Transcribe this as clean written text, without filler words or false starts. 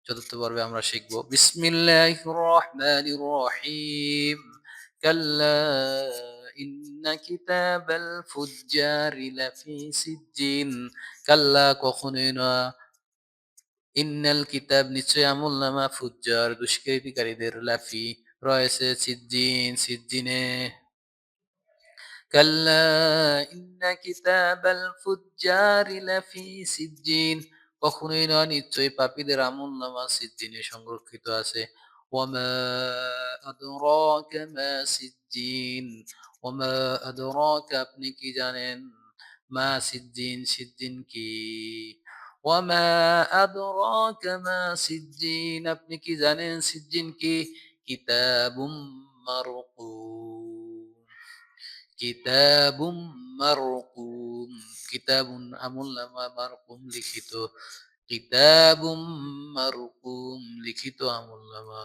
চতুর্থ পর্বে আমরা শিখব বিসমিল্লাহির রহমানির রহিম কাল্লা ইন্না কিতাবাল ফুজ্জারি লাফি সিজ্জিন কাল্লা কখনোই না ইন্নাল কিতাব নিশ্চয় আমলনামা ফুজ্জার দুষ্কৃতিকারীদের লাফি রয়েছে সিজ্জিন সিজ্জিনে কাল্লা ইন্না কিতাবাল ফুজ্জারি লাফি সিজ্জিন কখনোই নয় নিশ্চয়ই পাপীদের আমলনামা সিজ্জিনে সংরক্ষিত আছে ওয়ামা আদরাকা মা সিজ্জিন ওয়ামা আদরাকা আপনি কি জানেন মা সিজ্জিন সিজ্জিন কি ওয়ামা আদরাকা মা সিজ্জিন আপনি কি জানেন সিজ্জিন কি কিতাবুম মারকুম কিতাবুম মারকুম কিতাবুন আমলনামা মারকুম লিখিত কিতাবুম মারকুম লিখিত আমলনামা